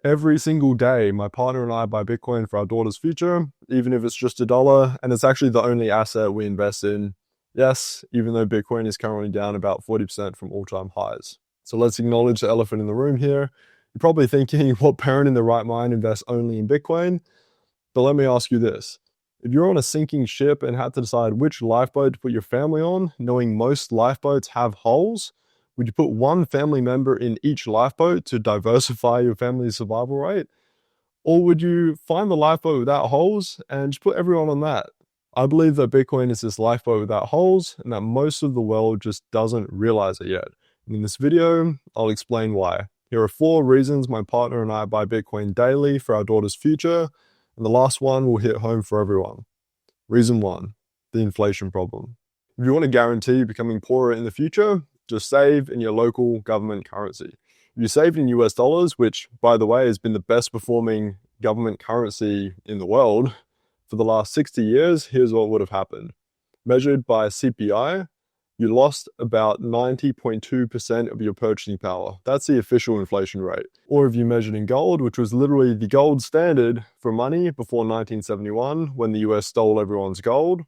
Every single day, my partner and I buy Bitcoin for our daughter's future, even if it's just $1, and it's actually the only asset we invest in. Yes, even though Bitcoin is currently down about 40% from all-time highs. So let's acknowledge the elephant in the room here. You're probably thinking, what parent in their right mind invests only in Bitcoin? But let me ask you this. If you're on a sinking ship and had to decide which lifeboat to put your family on, knowing most lifeboats have holes, would you put one family member in each lifeboat to diversify your family's survival rate? Or would you find the lifeboat without holes and just put everyone on that? I believe that Bitcoin is this lifeboat without holes and that most of the world just doesn't realize it yet. And in this video, I'll explain why. Here are 4 reasons my partner and I buy Bitcoin daily for our daughter's future, and the last one will hit home for everyone. Reason 1, the inflation problem. If you want to guarantee becoming poorer in the future, just save in your local government currency. If you saved in US dollars, which, by the way, has been the best performing government currency in the world for the last 60 years, here's what would have happened. Measured by CPI, you lost about 90.2% of your purchasing power. That's the official inflation rate. Or if you measured in gold, which was literally the gold standard for money before 1971, when the US stole everyone's gold,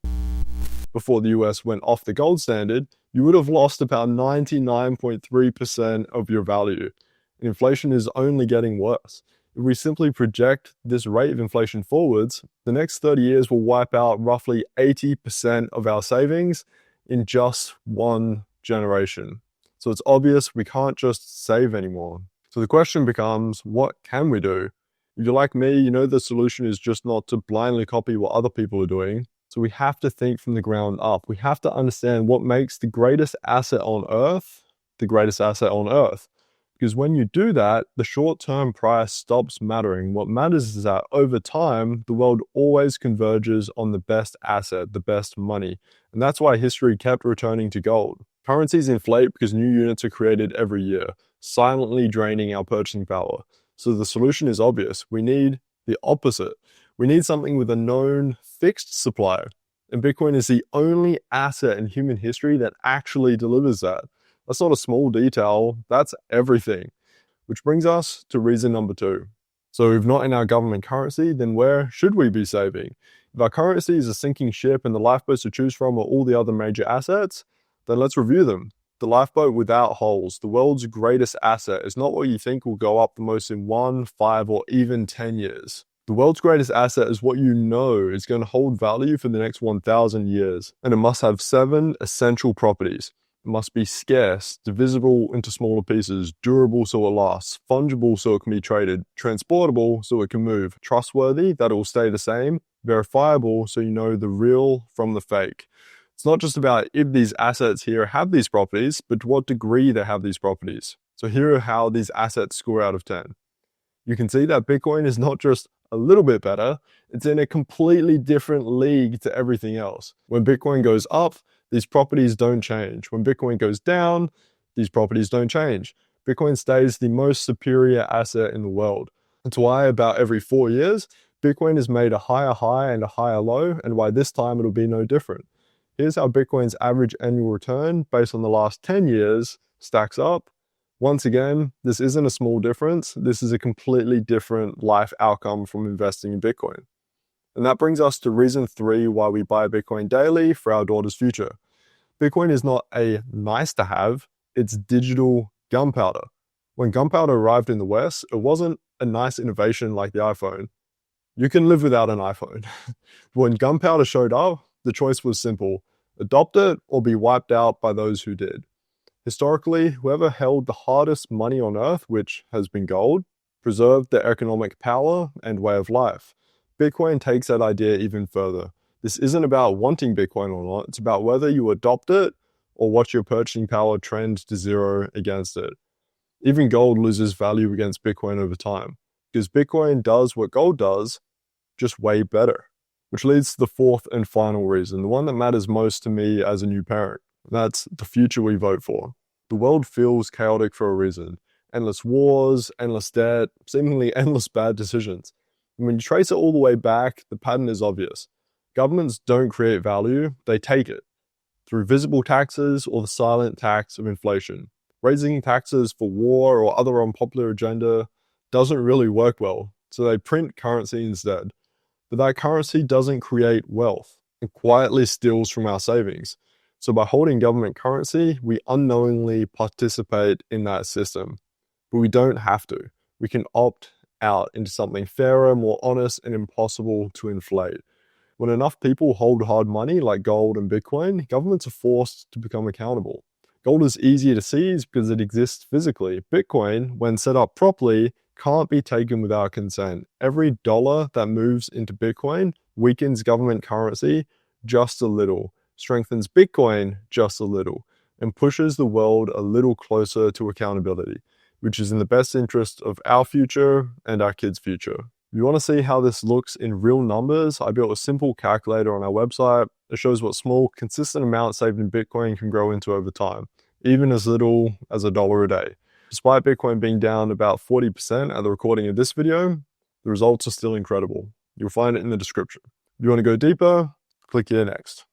before the US went off the gold standard, you would have lost about 99.3% of your value. And inflation is only getting worse. If we simply project this rate of inflation forwards, the next 30 years will wipe out roughly 80% of our savings in just one generation. So it's obvious we can't just save anymore. So the question becomes, what can we do? If you're like me, you know the solution is just not to blindly copy what other people are doing. So we have to think from the ground up. We have to understand what makes the greatest asset on earth the greatest asset on earth. Because when you do that, the short-term price stops mattering. What matters is that over time, the world always converges on the best asset, the best money. And that's why history kept returning to gold. Currencies inflate because new units are created every year, silently draining our purchasing power. So the solution is obvious. We need the opposite. We need something with a known fixed supply. And Bitcoin is the only asset in human history that actually delivers that. That's not a small detail, that's everything. Which brings us to reason number 2. So if not in our government currency, then where should we be saving? If our currency is a sinking ship and the lifeboats to choose from are all the other major assets, then let's review them. The lifeboat without holes, the world's greatest asset, is not what you think will go up the most in 1, 5, or even 10 years. The world's greatest asset is what you know is going to hold value for the next 1,000 years. And it must have 7 essential properties. It must be scarce, divisible into smaller pieces, durable so it lasts, fungible so it can be traded, transportable so it can move, trustworthy that it will stay the same, verifiable so you know the real from the fake. It's not just about if these assets here have these properties, but to what degree they have these properties. So here are how these assets score out of 10. You can see that Bitcoin is not just a little bit better, it's in a completely different league to everything else. When Bitcoin goes up, these properties don't change. When Bitcoin goes down, these properties don't change. Bitcoin stays the most superior asset in the world. That's why about every 4 years, Bitcoin has made a higher high and a higher low, and why this time it'll be no different. Here's how Bitcoin's average annual return based on the last 10 years stacks up. Once again, this isn't a small difference. This is a completely different life outcome from investing in Bitcoin. And that brings us to reason 3 why we buy Bitcoin daily for our daughter's future. Bitcoin is not a nice to have, it's digital gunpowder. When gunpowder arrived in the West, it wasn't a nice innovation like the iPhone. You can live without an iPhone. When gunpowder showed up, the choice was simple: adopt it or be wiped out by those who did. Historically, whoever held the hardest money on earth, which has been gold, preserved their economic power and way of life. Bitcoin takes that idea even further. This isn't about wanting Bitcoin or not, it's about whether you adopt it or watch your purchasing power trend to zero against it. Even gold loses value against Bitcoin over time, because Bitcoin does what gold does, just way better. Which leads to the 4th and final reason, the one that matters most to me as a new parent. That's the future we vote for. The world feels chaotic for a reason. Endless wars, endless debt, seemingly endless bad decisions. And when you trace it all the way back, the pattern is obvious. Governments don't create value, they take it. Through visible taxes or the silent tax of inflation. Raising taxes for war or other unpopular agenda, doesn't really work well, so they print currency instead. But that currency doesn't create wealth. It quietly steals from our savings. So by holding government currency, we unknowingly participate in that system. But we don't have to. We can opt out into something fairer, more honest, and impossible to inflate. When enough people hold hard money like gold and Bitcoin, governments are forced to become accountable. Gold is easier to seize because it exists physically. Bitcoin, when set up properly, can't be taken without consent. Every dollar that moves into Bitcoin weakens government currency just a little, strengthens Bitcoin just a little, and pushes the world a little closer to accountability, which is in the best interest of our future and our kids' future. If you want to see how this looks in real numbers, I built a simple calculator on our website. It shows what small, consistent amounts saved in Bitcoin can grow into over time, even as little as $1 a day. Despite Bitcoin being down about 40% at the recording of this video, the results are still incredible. You'll find it in the description. If you want to go deeper, click here next.